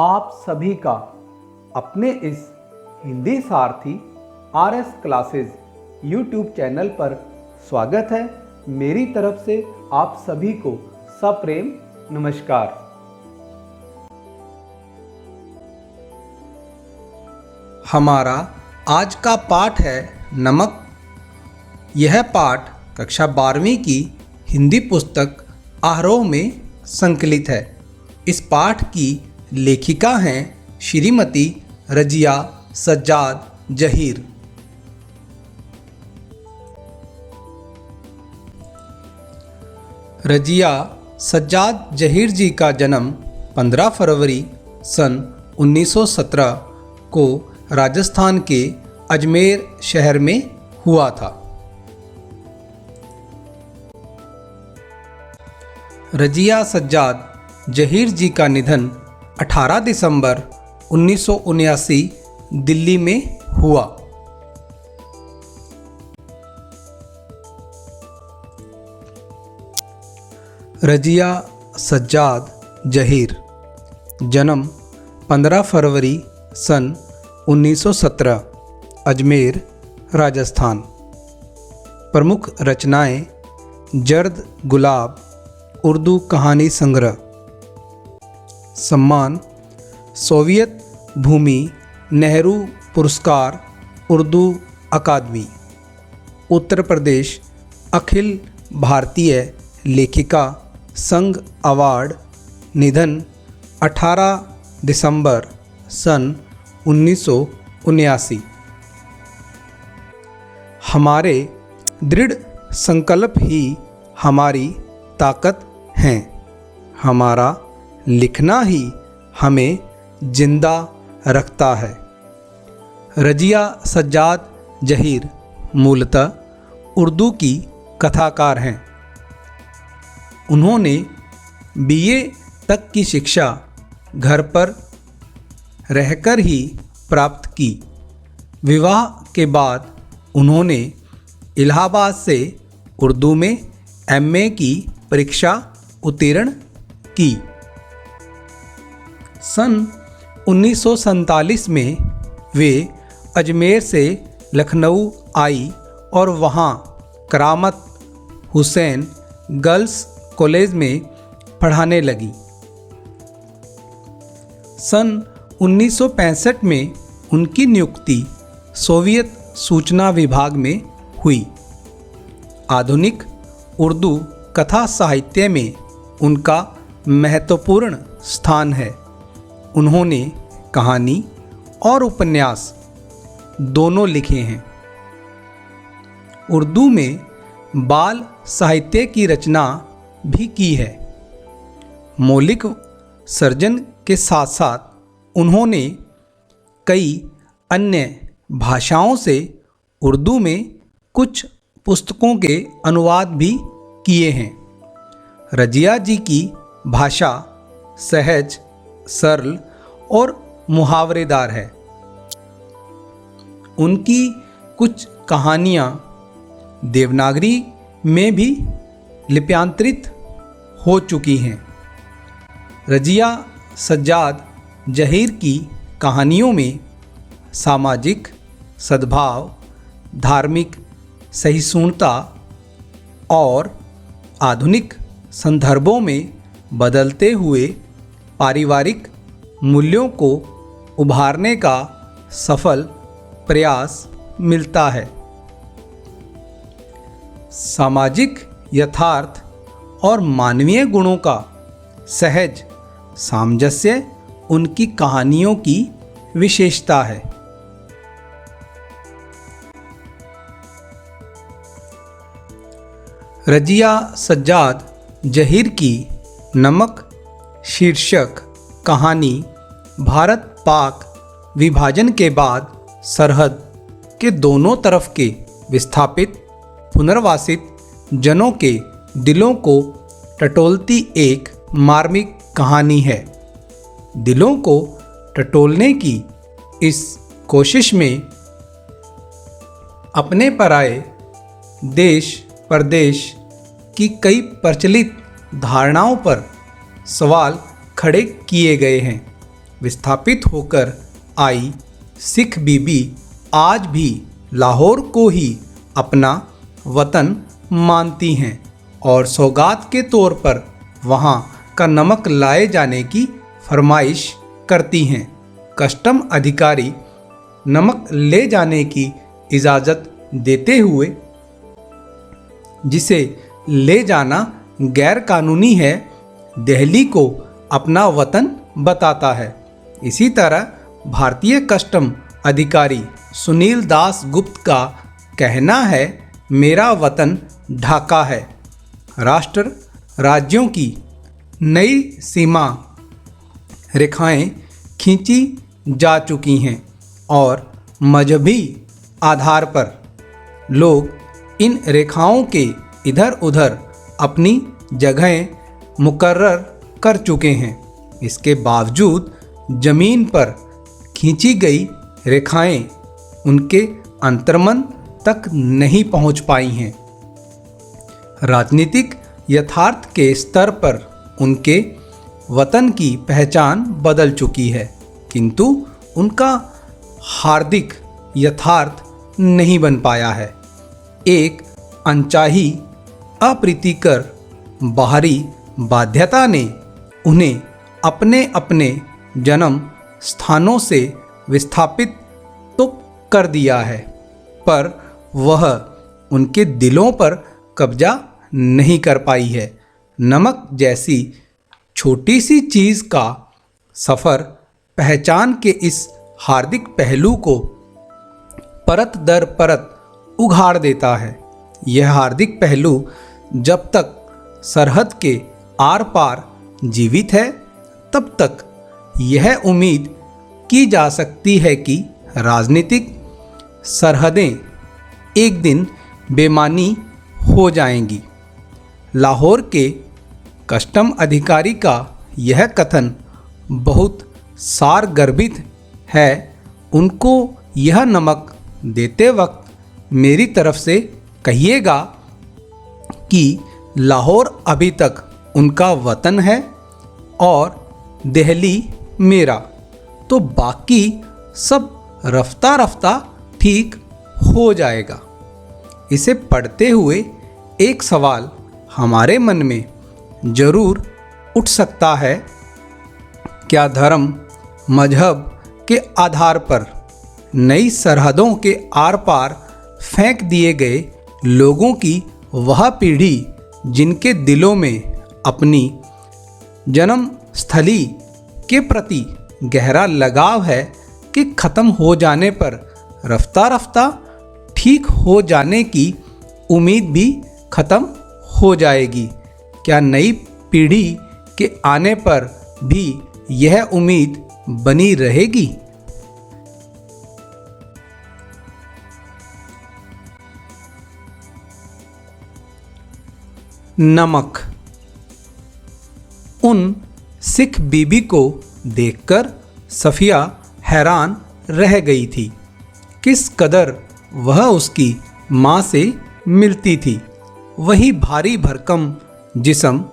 आप सभी का अपने इस हिंदी सारथी RS क्लासेज YouTube चैनल पर स्वागत है। मेरी तरफ से आप सभी को सप्रेम नमस्कार। हमारा आज का पाठ है नमक। यह पाठ कक्षा 12वीं की हिंदी पुस्तक आरोह में संकलित है। इस पाठ की लेखिका हैं श्रीमती रजिया सज्जाद जहीर। रजिया सज्जाद जहीर जी का जन्म 15 फरवरी सन 1917 को राजस्थान के अजमेर शहर में हुआ था। रजिया सज्जाद जहीर जी का निधन 18 दिसंबर 1979 दिल्ली में हुआ। रजिया सज्जाद जहीर जन्म 15 फरवरी सन 1917 अजमेर राजस्थान। प्रमुख रचनाएं जर्द गुलाब उर्दू कहानी संग्रह। सम्मान सोवियत भूमि नेहरू पुरस्कार उर्दू अकादमी। उत्तर प्रदेश अखिल भारतीय लेखिका संघ अवार्ड। निधन 18 दिसंबर सन 1979। हमारे दृढ़ संकल्प ही हमारी ताकत हैं। हमारा लिखना ही हमें जिंदा रखता है। रजिया सज्जाद जहीर मूलतः उर्दू की कथाकार हैं। उन्होंने BA तक की शिक्षा घर पर रहकर ही प्राप्त की। विवाह के बाद उन्होंने इलाहाबाद से उर्दू में MA की परीक्षा उत्तीर्ण की। सन 1947 में वे अजमेर से लखनऊ आई और वहाँ करामत हुसैन गर्ल्स कॉलेज में पढ़ाने लगी। सन 1965 में उनकी नियुक्ति सोवियत सूचना विभाग में हुई। आधुनिक उर्दू कथा साहित्य में उनका महत्वपूर्ण स्थान है। उन्होंने कहानी और उपन्यास दोनों लिखे हैं। उर्दू में बाल साहित्य की रचना भी की है। मौलिक सर्जन के साथ साथ उन्होंने कई अन्य भाषाओं से उर्दू में कुछ पुस्तकों के अनुवाद भी किए हैं। रजिया जी की भाषा सहज, सरल और मुहावरेदार है। उनकी कुछ कहानियाँ देवनागरी में भी लिप्यांतरित हो चुकी हैं। रजिया सज्जाद जहीर की कहानियों में सामाजिक सद्भाव, धार्मिक सहिष्णुता और आधुनिक संदर्भों में बदलते हुए पारिवारिक मूल्यों को उभारने का सफल प्रयास मिलता है। सामाजिक यथार्थ और मानवीय गुणों का सहज सामंजस्य उनकी कहानियों की विशेषता है। रजिया सज्जाद जहीर की नमक शीर्षक कहानी भारत पाक विभाजन के बाद सरहद के दोनों तरफ के विस्थापित पुनर्वासित जनों के दिलों को टटोलती एक मार्मिक कहानी है। दिलों को टटोलने की इस कोशिश में अपने पराए देश परदेश की कई प्रचलित धारणाओं पर सवाल खड़े किए गए हैं। विस्थापित होकर आई सिख बीबी आज भी लाहौर को ही अपना वतन मानती हैं और सौगात के तौर पर वहाँ का नमक लाए जाने की फरमाइश करती हैं। कस्टम अधिकारी नमक ले जाने की इजाज़त देते हुए जिसे ले जाना गैर कानूनी है, दिल्ली को अपना वतन बताता है। इसी तरह भारतीय कस्टम अधिकारी सुनील दास गुप्त का कहना है, मेरा वतन ढाका है। राष्ट्र राज्यों की नई सीमा रेखाएं खींची जा चुकी हैं और मजहबी आधार पर लोग इन रेखाओं के इधर उधर अपनी जगहें मुकर्रर कर चुके हैं। इसके बावजूद ज़मीन पर खींची गई रेखाएं उनके अंतर्मन तक नहीं पहुंच पाई हैं। राजनीतिक यथार्थ के स्तर पर उनके वतन की पहचान बदल चुकी है, किंतु उनका हार्दिक यथार्थ नहीं बन पाया है। एक अनचाही अप्रीतिकर बाहरी बाध्यता ने उन्हें अपने अपने जन्म स्थानों से विस्थापित तो कर दिया है, पर वह उनके दिलों पर कब्जा नहीं कर पाई है। नमक जैसी छोटी सी चीज़ का सफ़र पहचान के इस हार्दिक पहलू को परत दर परत उघाड़ देता है। यह हार्दिक पहलू जब तक सरहद के आर पार जीवित है, तब तक यह उम्मीद की जा सकती है कि राजनीतिक सरहदें एक दिन बेमानी हो जाएंगी। लाहौर के कस्टम अधिकारी का यह कथन बहुत सारगर्भित है। उनको यह नमक देते वक्त मेरी तरफ से कहिएगा कि लाहौर अभी तक उनका वतन है और दिल्ली मेरा, तो बाकी सब रफ्ता रफ्ता ठीक हो जाएगा। इसे पढ़ते हुए एक सवाल हमारे मन में जरूर उठ सकता है, क्या धर्म मजहब के आधार पर नई सरहदों के आर पार फेंक दिए गए लोगों की वह पीढ़ी जिनके दिलों में अपनी जन्म स्थली के प्रति गहरा लगाव है कि ख़त्म हो जाने पर रफ्ता रफ्ता ठीक हो जाने की उम्मीद भी ख़त्म हो जाएगी? क्या नई पीढ़ी के आने पर भी यह उम्मीद बनी रहेगी? नमक। उन सिख बीबी को देखकर सफ़िया हैरान रह गई थी। किस कदर वह उसकी माँ से मिलती थी। वही भारी भरकम जिस्म,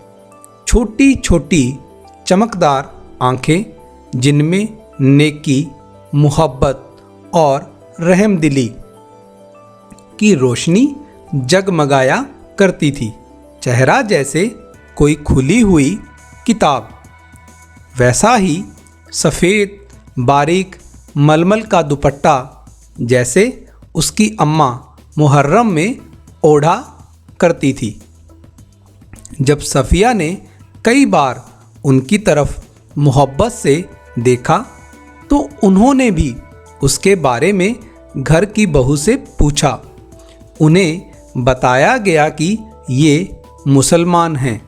छोटी छोटी चमकदार आँखें जिनमें नेकी, मोहब्बत और रहमदिली की रोशनी जगमगाया करती थी। चेहरा जैसे कोई खुली हुई किताब, वैसा ही सफ़ेद बारीक मलमल का दुपट्टा जैसे उसकी अम्मा मुहर्रम में ओढ़ा करती थी। जब सफ़िया ने कई बार उनकी तरफ मोहब्बत से देखा तो उन्होंने भी उसके बारे में घर की बहू से पूछा। उन्हें बताया गया कि ये मुसलमान हैं,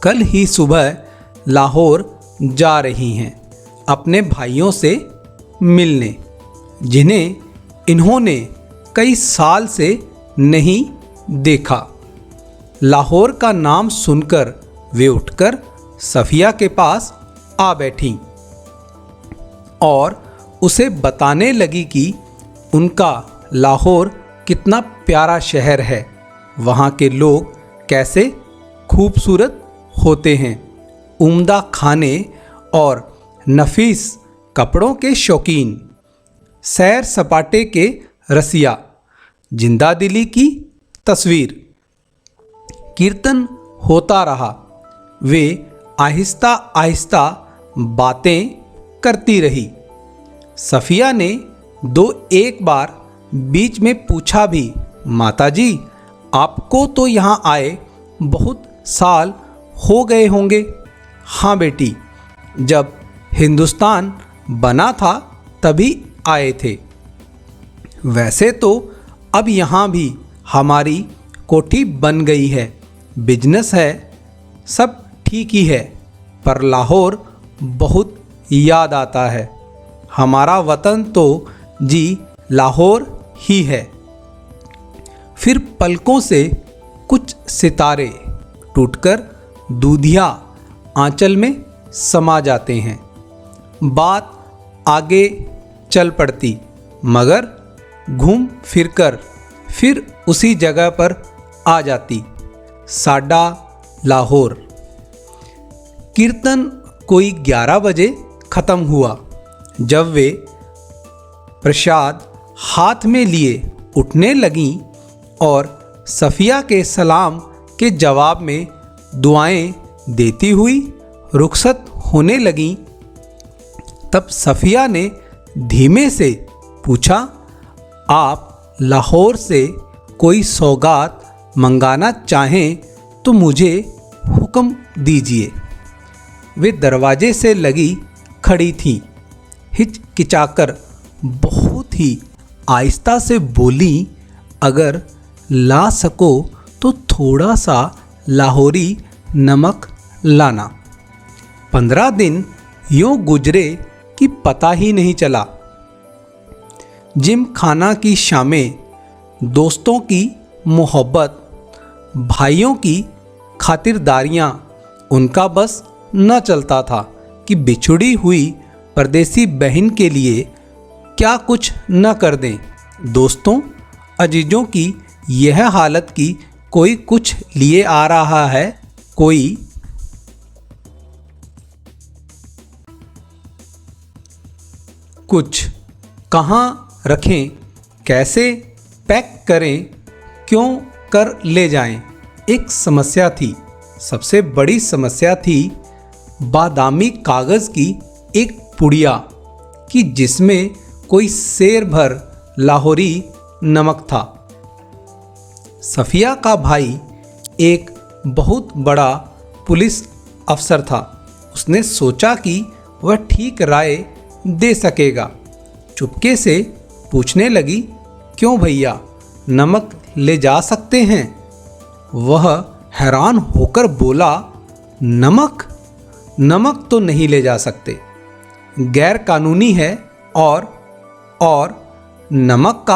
कल ही सुबह लाहौर जा रही हैं अपने भाइयों से मिलने, जिन्हें इन्होंने कई साल से नहीं देखा। लाहौर का नाम सुनकर वे उठकर सफ़िया के पास आ बैठीं और उसे बताने लगी कि उनका लाहौर कितना प्यारा शहर है, वहाँ के लोग कैसे खूबसूरत होते हैं, उम्दा खाने और नफीस कपड़ों के शौकीन, सैर सपाटे के रसिया, जिंदा दिली की तस्वीर। कीर्तन होता रहा। वे आहिस्ता आहिस्ता बातें करती रही। सफ़िया ने दो एक बार बीच में पूछा भी, माताजी आपको तो यहाँ आए बहुत साल हो गए होंगे। हाँ बेटी, जब हिंदुस्तान बना था तभी आए थे। वैसे तो अब यहाँ भी हमारी कोठी बन गई है, बिजनेस है, सब ठीक ही है, पर लाहौर बहुत याद आता है। हमारा वतन तो जी लाहौर ही है। फिर पलकों से कुछ सितारे टूटकर दूधिया आंचल में समा जाते हैं। बात आगे चल पड़ती, मगर घूम फिरकर फिर उसी जगह पर आ जाती, साडा लाहौर। कीर्तन कोई 11 बजे ख़त्म हुआ। जब वे प्रसाद हाथ में लिए उठने लगीं और सफ़िया के सलाम के जवाब में दुआएं देती हुई रुखसत होने लगीं, तब सफ़िया ने धीमे से पूछा, आप लाहौर से कोई सौगात मंगाना चाहें तो मुझे हुक्म दीजिए। वे दरवाजे से लगी खड़ी थीं। हिचकिचाकर बहुत ही आहिस्ता से बोली, अगर ला सको तो थोड़ा सा लाहौरी नमक लाना। 15 दिन यूँ गुजरे कि पता ही नहीं चला। जिम खाना की शामें, दोस्तों की मोहब्बत, भाइयों की खातिरदारियाँ उनका बस न चलता था कि बिछुड़ी हुई परदेसी बहन के लिए क्या कुछ न कर दें। दोस्तों अजीजों की यह हालत कि कोई कुछ लिए आ रहा है, कोई कुछ कहाँ रखें, कैसे पैक करें, क्यों कर ले जाएं, एक समस्या थी। सबसे बड़ी समस्या थी बादामी कागज़ की एक पुड़िया कि जिसमें कोई सेर भर लाहौरी नमक था। सफ़िया का भाई एक बहुत बड़ा पुलिस अफसर था। उसने सोचा कि वह ठीक राय दे सकेगा। चुपके से पूछने लगी, क्यों भैया, नमक ले जा सकते हैं? वह हैरान होकर बोला, नमक? नमक तो नहीं ले जा सकते, गैर कानूनी है। और नमक का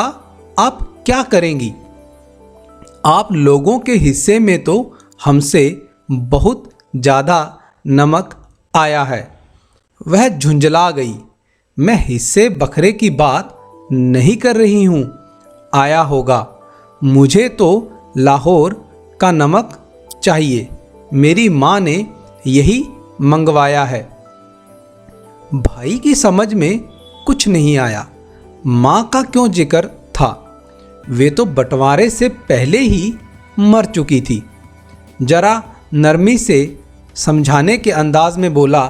आप क्या करेंगी? आप लोगों के हिस्से में तो हमसे बहुत ज़्यादा नमक आया है। वह झुंझला गई। मैं हिस्से बखरे की बात नहीं कर रही हूँ, आया होगा। मुझे तो लाहौर का नमक चाहिए, मेरी माँ ने यही मंगवाया है। भाई की समझ में कुछ नहीं आया। माँ का क्यों जिक्र था? वे तो बंटवारे से पहले ही मर चुकी थी। जरा नरमी से समझाने के अंदाज में बोला,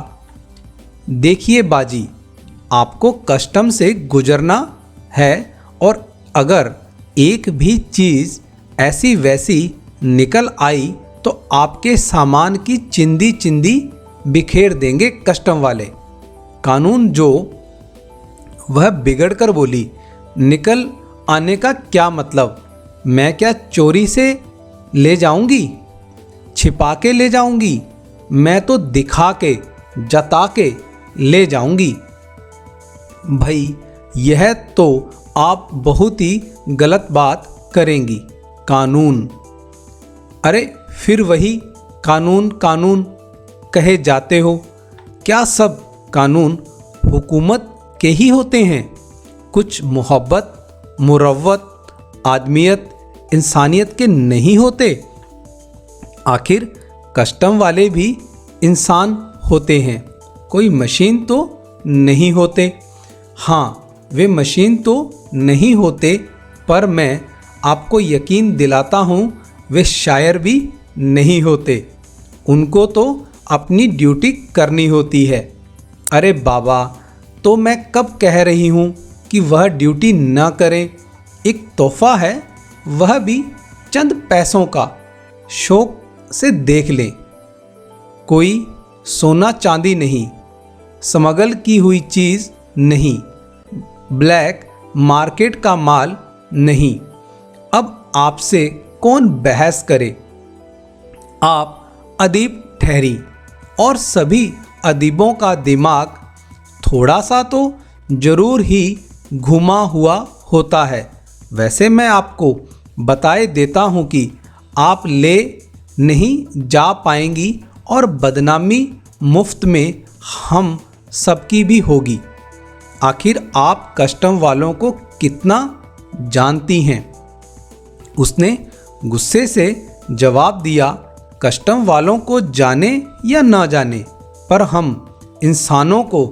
देखिए बाजी, आपको कस्टम से गुजरना है और अगर एक भी चीज़ ऐसी वैसी निकल आई तो आपके सामान की चिंदी चिंदी बिखेर देंगे कस्टम वाले। कानून जो। वह बिगड़ कर बोली, निकल आने का क्या मतलब? मैं क्या चोरी से ले जाऊंगी, छिपा के ले जाऊंगी? मैं तो दिखा के, जता के ले जाऊंगी। भाई यह तो आप बहुत ही गलत बात करेंगी। कानून? अरे फिर वही कानून कानून कहे जाते हो। क्या सब कानून हुकूमत के ही होते हैं? कुछ मोहब्बत, मुरव्वत, आदमियत, इंसानियत के नहीं होते? आखिर कस्टम वाले भी इंसान होते हैं। कोई मशीन तो नहीं होते। हाँ, वे मशीन तो नहीं होते, पर मैं आपको यकीन दिलाता हूँ वे शायर भी नहीं होते। उनको तो अपनी ड्यूटी करनी होती है। अरे बाबा, तो मैं कब कह रही हूँ कि वह ड्यूटी न करें। एक तोहफा है, वह भी चंद पैसों का, शौक से देख लें। कोई सोना चांदी नहीं, स्मगल की हुई चीज़ नहीं, ब्लैक मार्केट का माल नहीं। अब आपसे कौन बहस करे। आप अदीब ठहरी, और सभी अदीबों का दिमाग थोड़ा सा तो जरूर ही घुमा हुआ होता है। वैसे मैं आपको बताए देता हूँ कि आप ले नहीं जा पाएंगी और बदनामी मुफ्त में हम सबकी भी होगी। आखिर आप कस्टम वालों को कितना जानती हैं? उसने गुस्से से जवाब दिया, कस्टम वालों को जाने या ना जाने, पर हम इंसानों को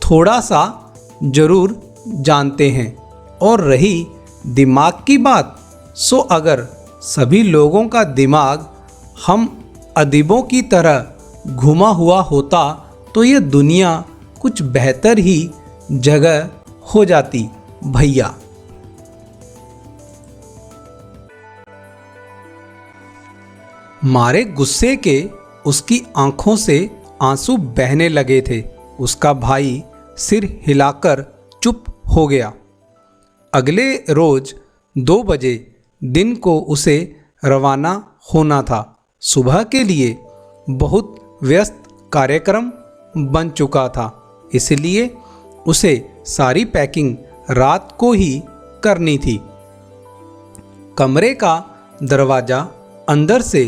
थोड़ा सा जरूर जानते हैं। और रही दिमाग की बात, सो अगर सभी लोगों का दिमाग हम अदीबों की तरह घुमा हुआ होता तो ये दुनिया कुछ बेहतर ही जगह हो जाती भैया। मारे गुस्से के उसकी आंखों से आंसू बहने लगे थे। उसका भाई सिर हिलाकर चुप हो गया। अगले रोज 2 बजे दिन को उसे रवाना होना था। सुबह के लिए बहुत व्यस्त कार्यक्रम बन चुका था, इसलिए उसे सारी पैकिंग रात को ही करनी थी। कमरे का दरवाज़ा अंदर से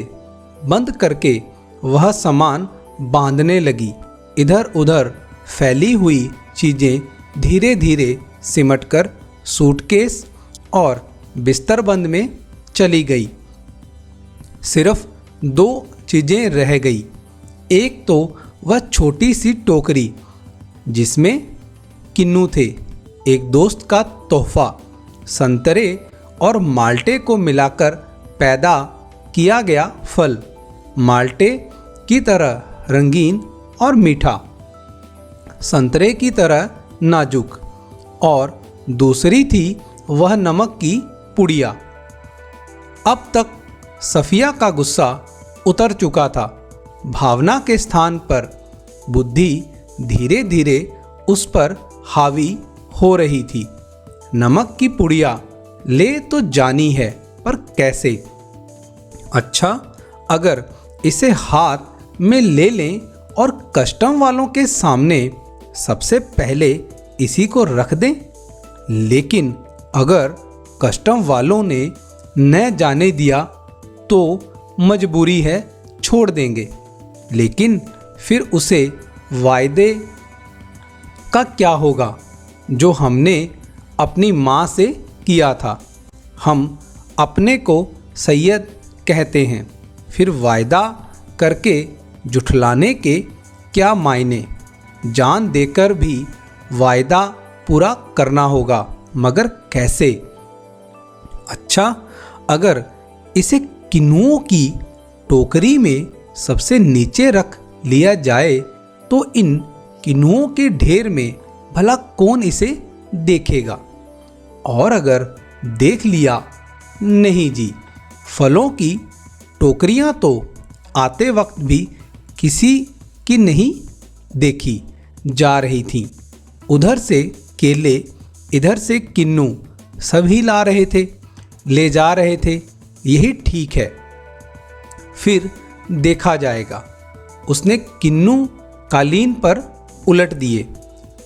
बंद करके वह सामान बांधने लगी। इधर उधर फैली हुई चीज़ें धीरे धीरे सिमटकर सूटकेस और बिस्तरबंद में चली गई। सिर्फ 2 चीज़ें रह गई। एक तो वह छोटी सी टोकरी जिसमें किन्नू थे, एक दोस्त का तोहफा, संतरे और माल्टे को मिलाकर पैदा किया गया फल, माल्टे की तरह रंगीन और मीठा, संतरे की तरह नाजुक, और दूसरी थी वह नमक की पुड़िया। अब तक सफिया का गुस्सा उतर चुका था। भावना के स्थान पर बुद्धि धीरे धीरे उस पर हावी हो रही थी। नमक की पुड़िया ले तो जानी है, पर कैसे? अच्छा, अगर इसे हाथ में ले लें और कस्टम वालों के सामने सबसे पहले इसी को रख दें। लेकिन अगर कस्टम वालों ने न जाने दिया तो मजबूरी है, छोड़ देंगे। लेकिन फिर उसे वायदे का क्या होगा जो हमने अपनी माँ से किया था? हम अपने को सैयद कहते हैं, फिर वायदा करके जुठलाने के क्या मायने? जान देकर भी वायदा पूरा करना होगा, मगर कैसे? अच्छा, अगर इसे किन्नुओं की टोकरी में सबसे नीचे रख लिया जाए तो इन किन्नुओं के ढेर में भला कौन इसे देखेगा? और अगर देख लिया, नहीं जी, फलों की टोकरियां तो आते वक्त भी किसी की नहीं देखी जा रही थीं। उधर से केले, इधर से किन्नू, सभी ला रहे थे, ले जा रहे थे। यही ठीक है, फिर देखा जाएगा। उसने किन्नू कालीन पर उलट दिए,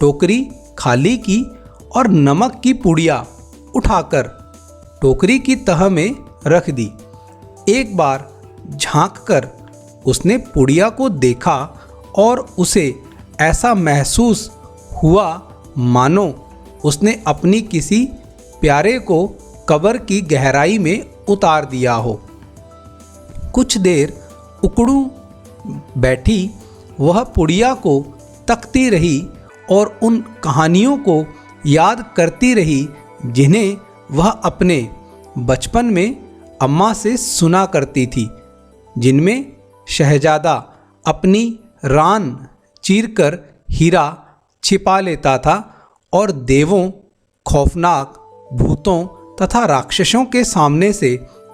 टोकरी खाली की और नमक की पुड़िया उठाकर टोकरी की तह में रख दी। एक बार झांककर उसने पुड़िया को देखा और उसे ऐसा महसूस हुआ मानो उसने अपनी किसी प्यारे को कब्र की गहराई में उतार दिया हो। कुछ देर उकड़ू बैठी वह पुड़िया को तकती रही और उन कहानियों को याद करती रही जिन्हें वह अपने बचपन में अम्मा से सुना करती थी, जिनमें शहजादा अपनी रान चीरकर हीरा छिपा लेता था और देवों, खौफनाक भूतों तथा राक्षसों के सामने से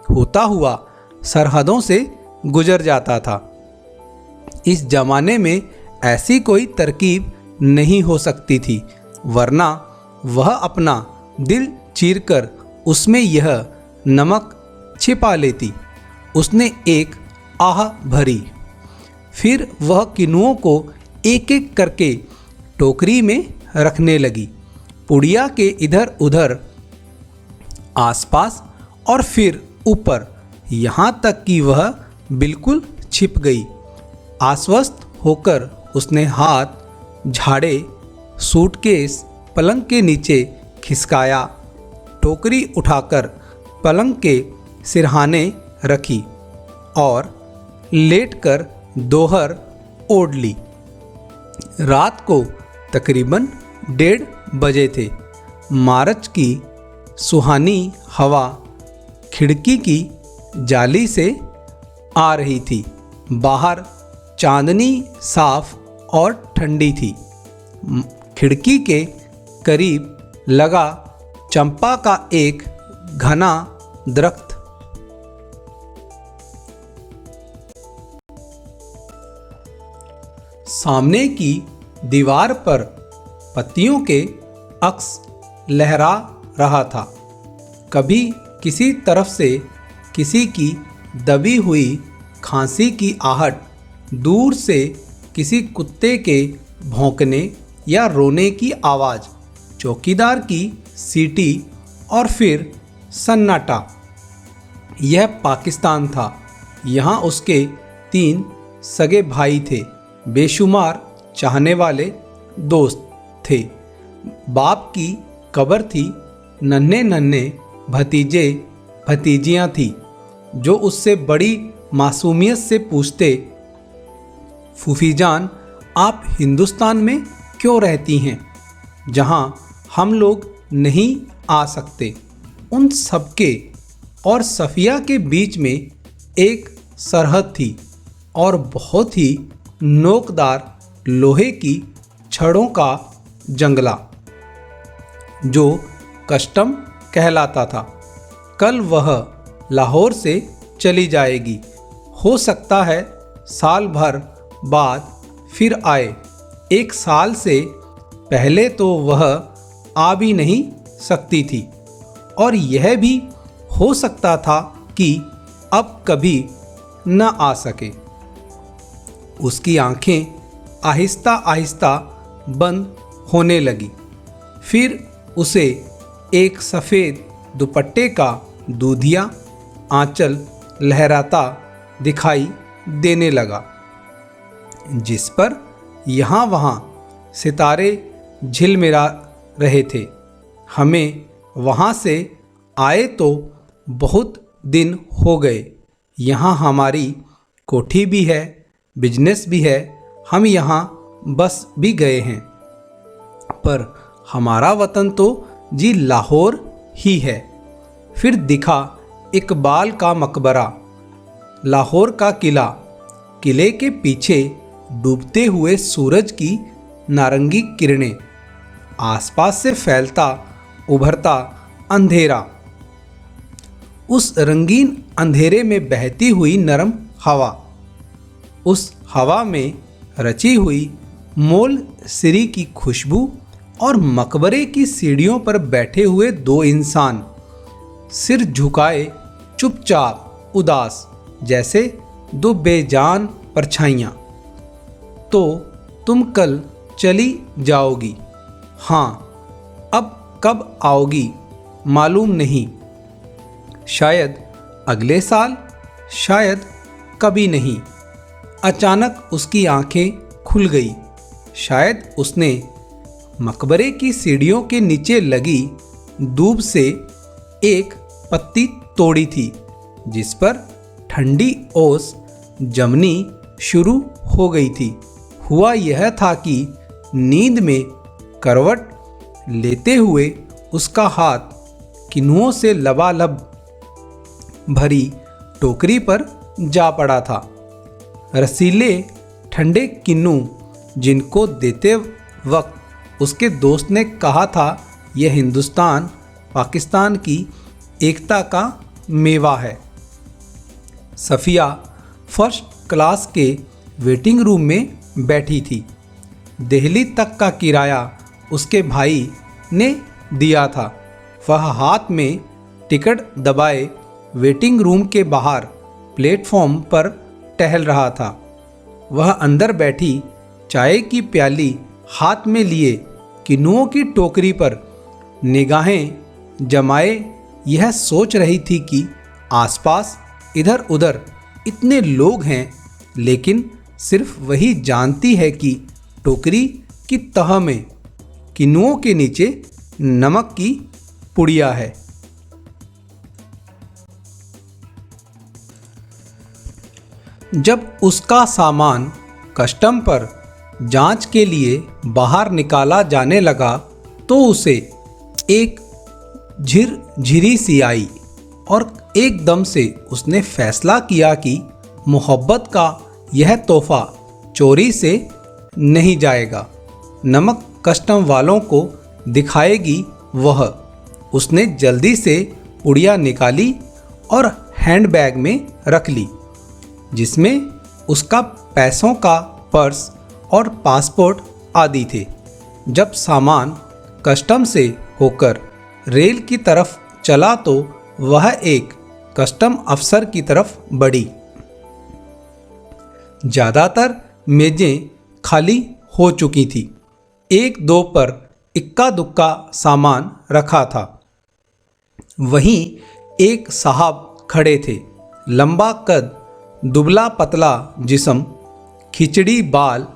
होता हुआ सरहदों से गुजर जाता था। इस जमाने में ऐसी कोई तरकीब नहीं हो सकती थी, वरना वह अपना दिल चीरकर उसमें यह नमक छिपा लेती। उसने एक आह भरी, फिर वह किनुओं को एक एक करके टोकरी में रखने लगी, पुड़िया के इधर उधर, आसपास और फिर ऊपर, यहाँ तक कि वह बिल्कुल छिप गई। आश्वस्त होकर उसने हाथ झाड़े, सूटकेस पलंग के नीचे खिसकाया, टोकरी उठाकर पलंग के सिरहाने रखी और लेटकर दोहर ओढ़ ली। रात को तकरीबन 1:30 बजे थे। मार्च की सुहानी हवा खिड़की की जाली से आ रही थी। बाहर चांदनी साफ और ठंडी थी। खिड़की के करीब लगा चंपा का एक घना दरख्त सामने की दीवार पर पत्तियों के अक्स लहरा रहा था। कभी किसी तरफ से किसी की दबी हुई खांसी की आहट, दूर से किसी कुत्ते के भौंकने या रोने की आवाज़, चौकीदार की सीटी और फिर सन्नाटा। यह पाकिस्तान था। यहाँ उसके 3 सगे भाई थे, बेशुमार चाहने वाले दोस्त थे। बाप की कब्र थी, नन्हे नन्हे भतीजे भतीजियाँ थीं जो उससे बड़ी मासूमियत से पूछते, फूफी जान आप हिंदुस्तान में क्यों रहती हैं जहाँ हम लोग नहीं आ सकते। उन सबके और सफ़िया के बीच में एक सरहद थी और बहुत ही नोकदार लोहे की छड़ों का जंगला जो कस्टम कहलाता था। कल वह लाहौर से चली जाएगी। हो सकता है साल भर बाद फिर आए। 1 साल से पहले तो वह आ भी नहीं सकती थी और यह भी हो सकता था कि अब कभी न आ सके। उसकी आंखें आहिस्ता आहिस्ता बंद होने लगी। फिर उसे एक सफ़ेद दुपट्टे का दूधिया आंचल लहराता दिखाई देने लगा, जिस पर यहाँ वहाँ सितारे झिलमिला रहे थे। हमें वहाँ से आए तो बहुत दिन हो गए। यहाँ हमारी कोठी भी है, बिजनेस भी है, हम यहाँ बस भी गए हैं, पर हमारा वतन तो जी लाहौर ही है। फिर दिखा इकबाल का मकबरा, लाहौर का किला, किले के पीछे डूबते हुए सूरज की नारंगी किरणें, आसपास से फैलता उभरता अंधेरा, उस रंगीन अंधेरे में बहती हुई नरम हवा, उस हवा में रची हुई मोल सिरी की खुशबू और मकबरे की सीढ़ियों पर बैठे हुए 2 इंसान, सिर झुकाए चुपचाप उदास, जैसे 2 बेजान परछाइयाँ। तो तुम कल चली जाओगी? हाँ, अब कब आओगी मालूम नहीं, शायद अगले साल, शायद कभी नहीं। अचानक उसकी आंखें खुल गई। शायद उसने मकबरे की सीढ़ियों के नीचे लगी दूब से एक पत्ती तोड़ी थी, जिस पर ठंडी ओस जमनी शुरू हो गई थी। हुआ यह था कि नींद में करवट लेते हुए उसका हाथ किन्नुओं से लबालब भरी टोकरी पर जा पड़ा था। रसीले ठंडे किन्नू जिनको देते वक्त उसके दोस्त ने कहा था यह हिंदुस्तान पाकिस्तान की एकता का मेवा है। सफ़िया फर्स्ट क्लास के वेटिंग रूम में बैठी थी। दिल्ली तक का किराया उसके भाई ने दिया था। वह हाथ में टिकट दबाए वेटिंग रूम के बाहर प्लेटफॉर्म पर टहल रहा था। वह अंदर बैठी चाय की प्याली हाथ में लिए किन्नुओं की टोकरी पर निगाहें जमाए यह सोच रही थी कि आसपास इधर उधर इतने लोग हैं, लेकिन सिर्फ वही जानती है कि टोकरी की तह में किन्नुओं के नीचे नमक की पुड़िया है। जब उसका सामान कस्टम पर जांच के लिए बाहर निकाला जाने लगा तो उसे एक झिरझिरी सी आई और एकदम से उसने फैसला किया कि मोहब्बत का यह तोहफा चोरी से नहीं जाएगा। नमक कस्टम वालों को दिखाएगी वह। उसने जल्दी से पुड़िया निकाली और हैंडबैग में रख ली, जिसमें उसका पैसों का पर्स और पासपोर्ट आदि थे। जब सामान कस्टम से होकर रेल की तरफ चला तो वह एक कस्टम अफसर की तरफ बढ़ी। ज़्यादातर मेजें खाली हो चुकी थी। एक दो पर इक्का दुक्का सामान रखा था। वहीं एक साहब खड़े थे। लंबा कद, दुबला पतला जिस्म, खिचड़ी बाल,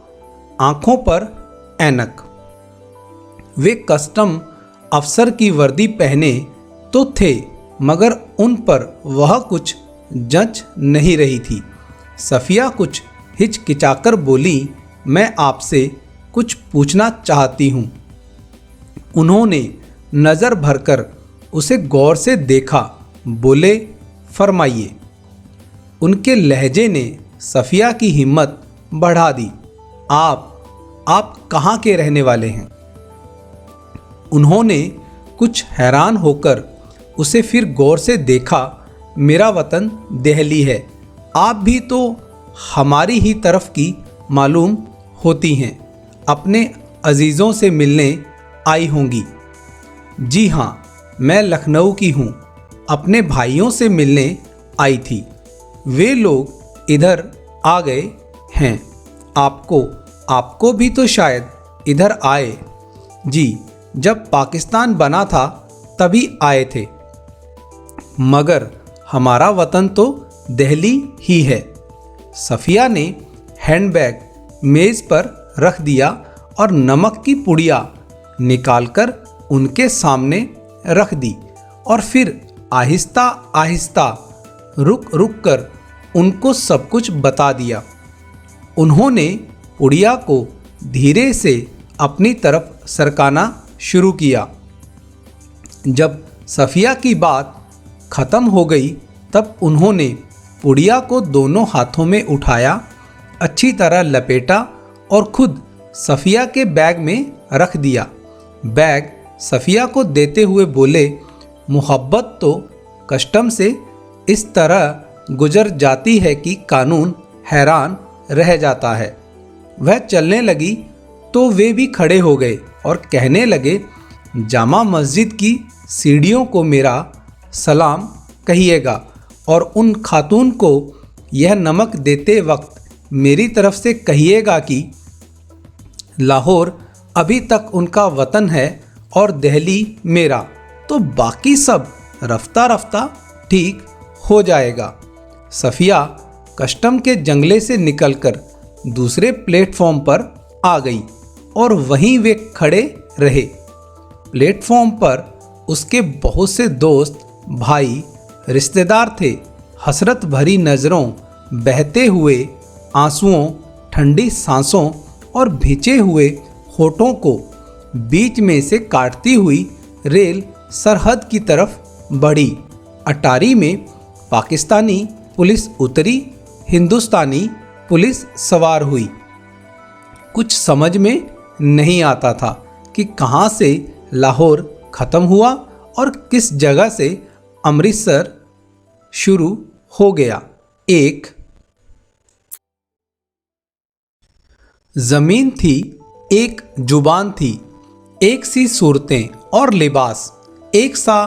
आँखों पर ऐनक। वे कस्टम अफसर की वर्दी पहने तो थे, मगर उन पर वह कुछ जंच नहीं रही थी। सफ़िया कुछ हिचकिचाकर बोली, मैं आपसे कुछ पूछना चाहती हूँ। उन्होंने नज़र भरकर उसे गौर से देखा। बोले, फरमाइए। उनके लहजे ने सफ़िया की हिम्मत बढ़ा दी। आप कहाँ के रहने वाले हैं? उन्होंने कुछ हैरान होकर उसे फिर गौर से देखा। मेरा वतन दिल्ली है। आप भी तो हमारी ही तरफ की मालूम होती हैं। अपने अजीज़ों से मिलने आई होंगी। जी हाँ, मैं लखनऊ की हूँ। अपने भाइयों से मिलने आई थी। वे लोग इधर आ गए हैं। आपको भी तो शायद इधर आए। जी, जब पाकिस्तान बना था तभी आए थे, मगर हमारा वतन तो दिल्ली ही है। सफ़िया ने हैंडबैग मेज़ पर रख दिया और नमक की पुड़िया निकालकर उनके सामने रख दी और फिर आहिस्ता आहिस्ता रुक रुक कर उनको सब कुछ बता दिया। उन्होंने पुड़िया को धीरे से अपनी तरफ सरकाना शुरू किया। जब सफ़िया की बात ख़त्म हो गई तब उन्होंने पुड़िया को दोनों हाथों में उठाया, अच्छी तरह लपेटा और खुद सफ़िया के बैग में रख दिया। बैग सफ़िया को देते हुए बोले, मोहब्बत तो कस्टम से इस तरह गुजर जाती है कि कानून हैरान रह जाता है। वह चलने लगी तो वे भी खड़े हो गए और कहने लगे, जामा मस्जिद की सीढ़ियों को मेरा सलाम कहिएगा और उन खातून को यह नमक देते वक्त मेरी तरफ से कहिएगा कि लाहौर अभी तक उनका वतन है और दिल्ली मेरा, तो बाकी सब रफ्ता रफ्ता ठीक हो जाएगा। सफ़िया कस्टम के जंगले से निकलकर दूसरे प्लेटफॉर्म पर आ गई और वहीं वे खड़े रहे। प्लेटफॉर्म पर उसके बहुत से दोस्त, भाई, रिश्तेदार थे। हसरत भरी नज़रों, बहते हुए आंसुओं, ठंडी सांसों और भिंचे हुए होठों को बीच में से काटती हुई रेल सरहद की तरफ बढ़ी। अटारी में पाकिस्तानी पुलिस उतरी, हिंदुस्तानी पुलिस सवार हुई। कुछ समझ में नहीं आता था कि कहाँ से लाहौर ख़त्म हुआ और किस जगह से अमृतसर शुरू हो गया। एक ज़मीन थी, एक जुबान थी, एक सी सूरतें और लिबास, एक सा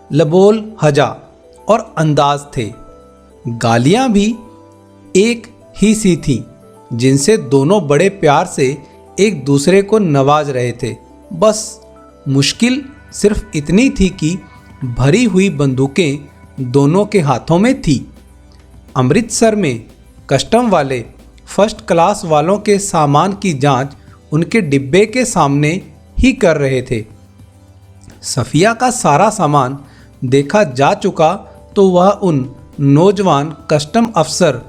लबोल हजा और अंदाज थे। गालियाँ भी एक ही सी थीं, जिनसे दोनों बड़े प्यार से एक दूसरे को नवाज रहे थे। बस मुश्किल सिर्फ इतनी थी कि भरी हुई बंदूकें दोनों के हाथों में थी। अमृतसर में कस्टम वाले फर्स्ट क्लास वालों के सामान की जांच उनके डिब्बे के सामने ही कर रहे थे। सफ़िया का सारा सामान देखा जा चुका तो वह उन नौजवान कस्टम अफसर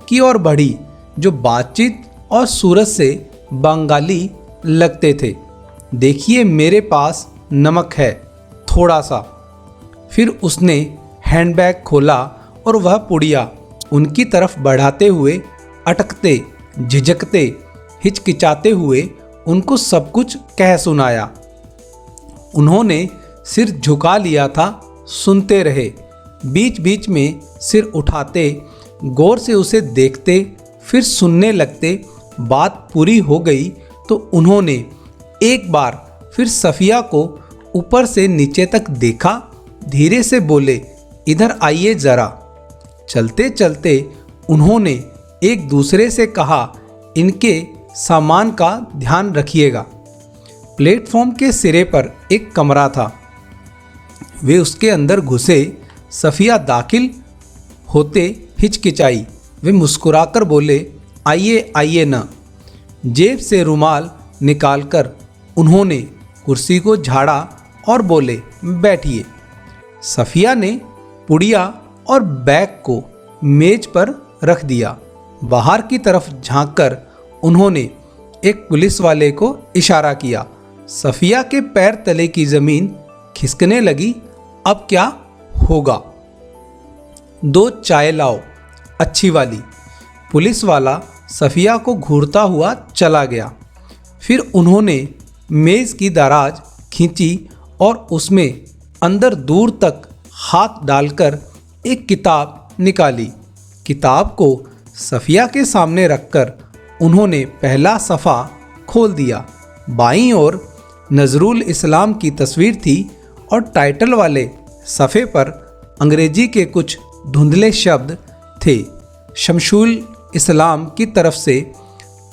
की ओर बढ़ी जो बातचीत और सूरत से बंगाली लगते थे। देखिए, मेरे पास नमक है, थोड़ा सा। फिर उसने हैंडबैग खोला और वह पुड़िया उनकी तरफ बढ़ाते हुए अटकते, झिझकते, हिचकिचाते हुए उनको सब कुछ कह सुनाया। उन्होंने सिर झुका लिया था, सुनते रहे। बीच बीच में सिर उठाते, गौर से उसे देखते, फिर सुनने लगते। बात पूरी हो गई तो उन्होंने एक बार फिर सफ़िया को ऊपर से नीचे तक देखा। धीरे से बोले, इधर आइए ज़रा। चलते चलते उन्होंने एक दूसरे से कहा, इनके सामान का ध्यान रखिएगा। प्लेटफॉर्म के सिरे पर एक कमरा था। वे उसके अंदर घुसे। सफ़िया दाखिल होते हिचकिचाई। वे मुस्कुराकर बोले, आइए आइए ना। जेब से रुमाल निकालकर उन्होंने कुर्सी को झाड़ा और बोले, बैठिए। सफ़िया ने पुड़िया और बैग को मेज पर रख दिया। बाहर की तरफ झांककर उन्होंने एक पुलिस वाले को इशारा किया। सफ़िया के पैर तले की ज़मीन खिसकने लगी। अब क्या होगा? 2 चाय लाओ, अच्छी वाली। पुलिस वाला सफ़िया को घूरता हुआ चला गया। फिर उन्होंने मेज़ की दराज खींची और उसमें अंदर दूर तक हाथ डालकर एक किताब निकाली। किताब को सफ़िया के सामने रखकर उन्होंने पहला सफ़ा खोल दिया। बाईं ओर नज़रुल इस्लाम की तस्वीर थी और टाइटल वाले सफ़े पर अंग्रेजी के कुछ धुंधले शब्द थे। शमशुल इस्लाम की तरफ से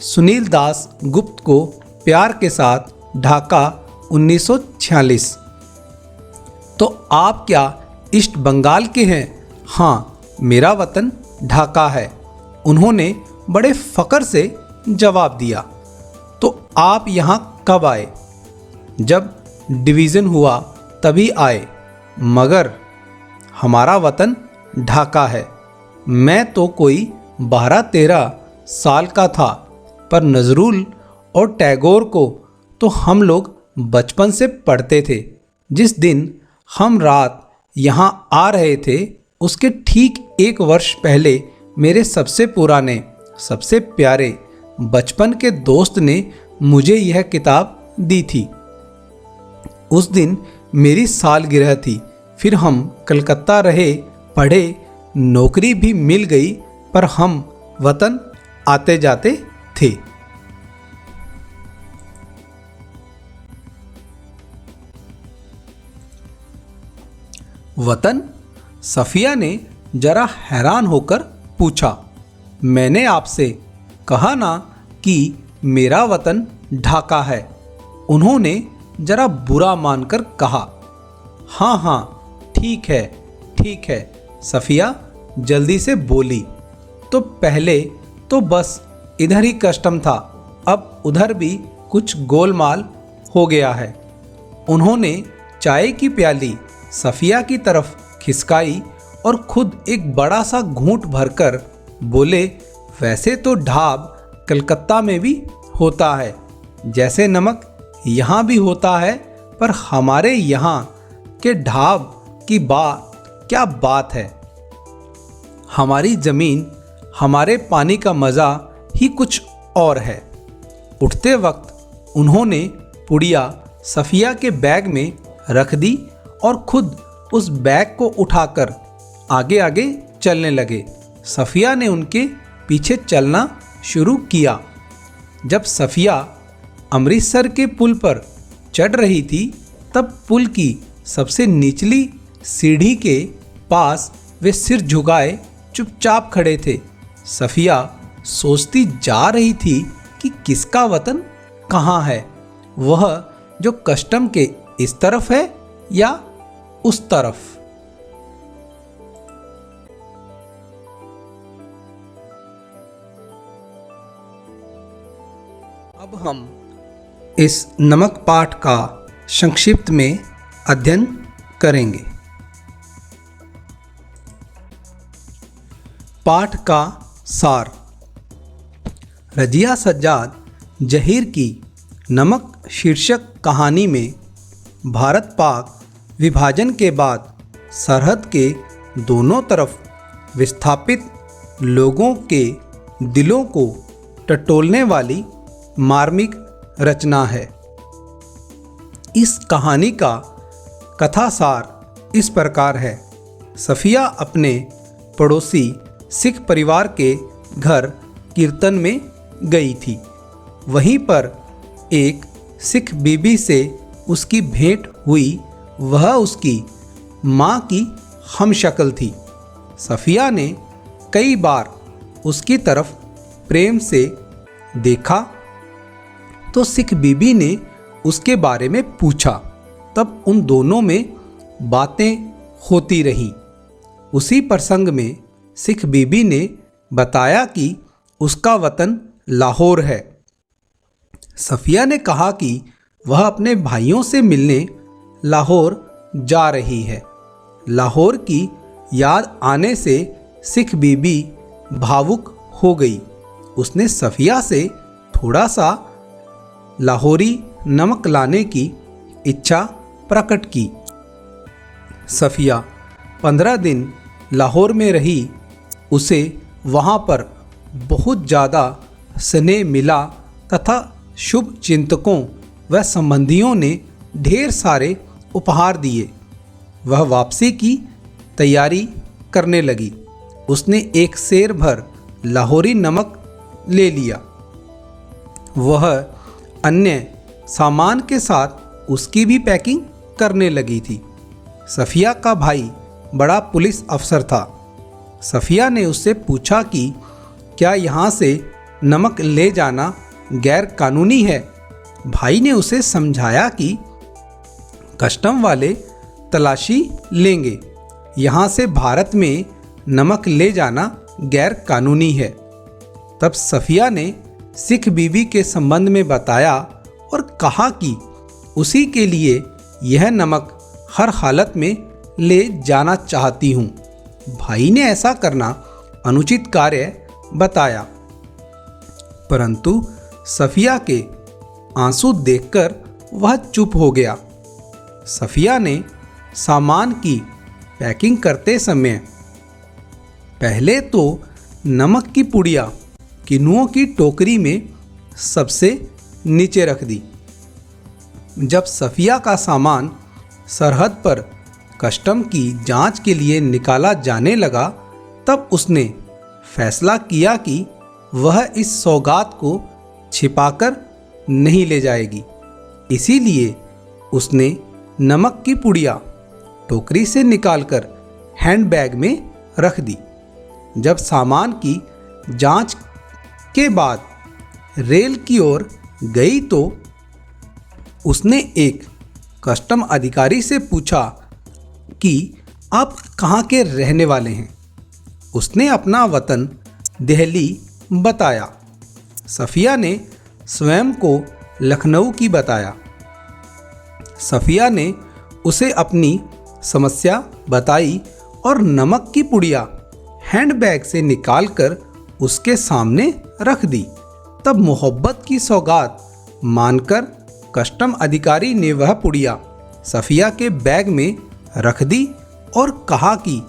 सुनील दास गुप्त को प्यार के साथ, ढाका 1946। तो आप क्या ईस्ट बंगाल के हैं? हाँ, मेरा वतन ढाका है, उन्होंने बड़े फ़ख्र से जवाब दिया। तो आप यहाँ कब आए? जब डिवीज़न हुआ तभी आए, मगर हमारा वतन ढाका है। मैं तो कोई 12-13 साल का था, पर नज़रुल और टैगोर को तो हम लोग बचपन से पढ़ते थे। जिस दिन हम रात यहाँ आ रहे थे उसके ठीक 1 वर्ष पहले मेरे सबसे पुराने, सबसे प्यारे बचपन के दोस्त ने मुझे यह किताब दी थी। उस दिन मेरी सालगिरह थी। फिर हम कलकत्ता रहे, पढ़े, नौकरी भी मिल गई, पर हम वतन आते जाते थे। वतन? सफ़िया ने जरा हैरान होकर पूछा। मैंने आपसे कहा ना कि मेरा वतन ढाका है, उन्होंने जरा बुरा मानकर कहा। हाँ हाँ, ठीक है ठीक है, सफ़िया जल्दी से बोली। तो पहले तो बस इधर ही कस्टम था, अब उधर भी कुछ गोलमाल हो गया है। उन्होंने चाय की प्याली सफ़िया की तरफ खिसकाई और खुद एक बड़ा सा घूंट भरकर बोले, वैसे तो ढाब कलकत्ता में भी होता है, जैसे नमक यहाँ भी होता है, पर हमारे यहाँ के ढाब की क्या बात है। हमारी ज़मीन, हमारे पानी का मज़ा ही कुछ और है। उठते वक्त उन्होंने पुड़िया सफ़िया के बैग में रख दी और खुद उस बैग को उठाकर आगे आगे चलने लगे। सफ़िया ने उनके पीछे चलना शुरू किया। जब सफ़िया अमृतसर के पुल पर चढ़ रही थी, तब पुल की सबसे निचली सीढ़ी के पास वे सिर झुकाए चुपचाप खड़े थे। सफ़िया सोचती जा रही थी कि किसका वतन कहाँ है, वह जो कस्टम के इस तरफ है या उस तरफ। अब हम इस नमक पाठ का संक्षिप्त में अध्ययन करेंगे। पाठ का सार। रजिया सज्जाद जहीर की नमक शीर्षक कहानी में भारत पाक विभाजन के बाद सरहद के दोनों तरफ विस्थापित लोगों के दिलों को टटोलने वाली मार्मिक रचना है। इस कहानी का कथासार इस प्रकार है। सफ़िया अपने पड़ोसी सिख परिवार के घर कीर्तन में गई थी। वहीं पर एक सिख बीबी से उसकी भेंट हुई। वह उसकी माँ की हमशक्ल थी। सफ़िया ने कई बार उसकी तरफ प्रेम से देखा तो सिख बीबी ने उसके बारे में पूछा। तब उन दोनों में बातें होती रहीं। उसी प्रसंग में सिख बीबी ने बताया कि उसका वतन लाहौर है। सफ़िया ने कहा कि वह अपने भाइयों से मिलने लाहौर जा रही है। लाहौर की याद आने से सिख बीबी भावुक हो गई। उसने सफ़िया से थोड़ा सा लाहौरी नमक लाने की इच्छा प्रकट की। सफ़िया 15 दिन लाहौर में रही। उसे वहाँ पर बहुत ज़्यादा स्नेह मिला तथा शुभ चिंतकों व संबंधियों ने ढेर सारे उपहार दिए। वह वापसी की तैयारी करने लगी। उसने एक सेर भर लाहौरी नमक ले लिया। वह अन्य सामान के साथ उसकी भी पैकिंग करने लगी थी। सफ़िया का भाई बड़ा पुलिस अफसर था। सफ़िया ने उससे पूछा कि क्या यहाँ से नमक ले जाना गैर कानूनी है। भाई ने उसे समझाया कि कस्टम वाले तलाशी लेंगे। यहाँ से भारत में नमक ले जाना गैर कानूनी है। तब सफ़िया ने सिख बीबी के संबंध में बताया और कहा कि उसी के लिए यह नमक हर हालत में ले जाना चाहती हूँ। भाई ने ऐसा करना अनुचित कार्य बताया, परंतु सफ़िया के आंसू देखकर वह चुप हो गया। सफ़िया ने सामान की पैकिंग करते समय पहले तो नमक की पुड़िया किनुओं की टोकरी में सबसे नीचे रख दी। जब सफ़िया का सामान सरहद पर कस्टम की जांच के लिए निकाला जाने लगा, तब उसने फैसला किया कि वह इस सौगात को छिपाकर नहीं ले जाएगी। इसीलिए उसने नमक की पुड़िया टोकरी से निकालकर हैंडबैग में रख दी। जब सामान की जांच के बाद रेल की ओर गई तो उसने एक कस्टम अधिकारी से पूछा कि आप कहाँ के रहने वाले हैं। उसने अपना वतन दिल्ली बताया। सफ़िया ने स्वयं को लखनऊ की बताया। सफ़िया ने उसे अपनी समस्या बताई और नमक की पुड़िया हैंडबैग से निकालकर उसके सामने रख दी। तब मोहब्बत की सौगात मानकर कस्टम अधिकारी ने वह पुड़िया सफ़िया के बैग में रख दी और कहा कि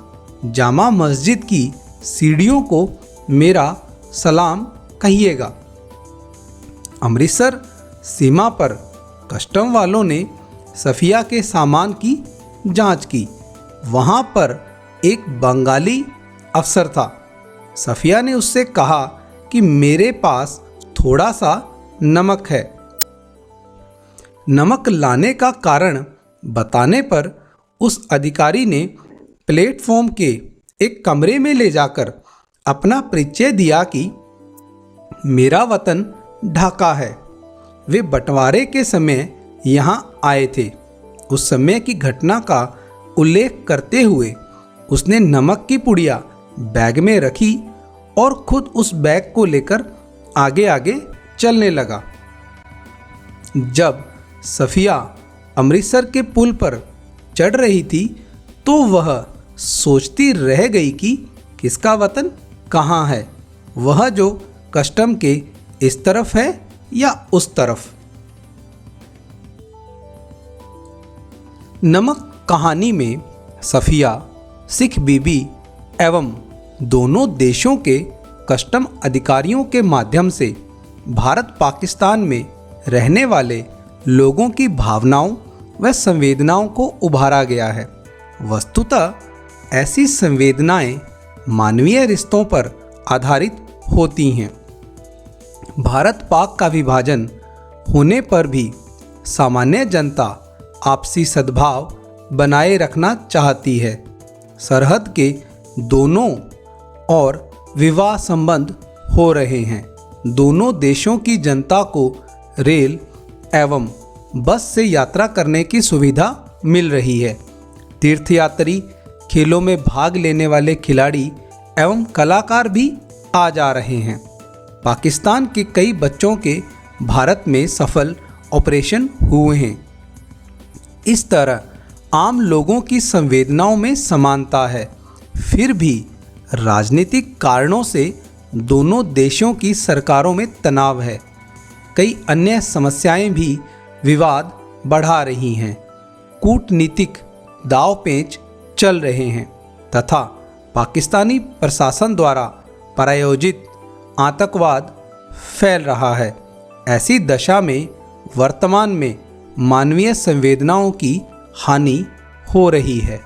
जामा मस्जिद की सीढ़ियों को मेरा सलाम कहिएगा। अमृतसर सीमा पर कस्टम वालों ने सफ़िया के सामान की जांच की। वहाँ पर एक बंगाली अफसर था। सफ़िया ने उससे कहा कि मेरे पास थोड़ा सा नमक है। नमक लाने का कारण बताने पर उस अधिकारी ने प्लेटफॉर्म के एक कमरे में ले जाकर अपना परिचय दिया कि मेरा वतन ढाका है। वे बंटवारे के समय यहाँ आए थे। उस समय की घटना का उल्लेख करते हुए उसने नमक की पुड़िया बैग में रखी और खुद उस बैग को लेकर आगे आगे चलने लगा। जब सफ़िया अमृतसर के पुल पर चढ़ रही थी तो वह सोचती रह गई कि किसका वतन कहाँ है, वह जो कस्टम के इस तरफ है या उस तरफ। नमक कहानी में सफ़िया सिख बीबी एवं दोनों देशों के कस्टम अधिकारियों के माध्यम से भारत पाकिस्तान में रहने वाले लोगों की भावनाओं व संवेदनाओं को उभारा गया है। वस्तुतः ऐसी संवेदनाएं मानवीय रिश्तों पर आधारित होती हैं। भारत पाक का विभाजन होने पर भी सामान्य जनता आपसी सद्भाव बनाए रखना चाहती है। सरहद के दोनों ओर विवाह संबंध हो रहे हैं। दोनों देशों की जनता को रेल एवं बस से यात्रा करने की सुविधा मिल रही है। तीर्थयात्री, खेलों में भाग लेने वाले खिलाड़ी एवं कलाकार भी आ जा रहे हैं। पाकिस्तान के कई बच्चों के भारत में सफल ऑपरेशन हुए हैं। इस तरह आम लोगों की संवेदनाओं में समानता है। फिर भी राजनीतिक कारणों से दोनों देशों की सरकारों में तनाव है। कई अन्य समस्याएं भी विवाद बढ़ा रही हैं। कूटनीतिक दाव पेच चल रहे हैं तथा पाकिस्तानी प्रशासन द्वारा प्रायोजित आतंकवाद फैल रहा है। ऐसी दशा में वर्तमान में मानवीय संवेदनाओं की हानि हो रही है।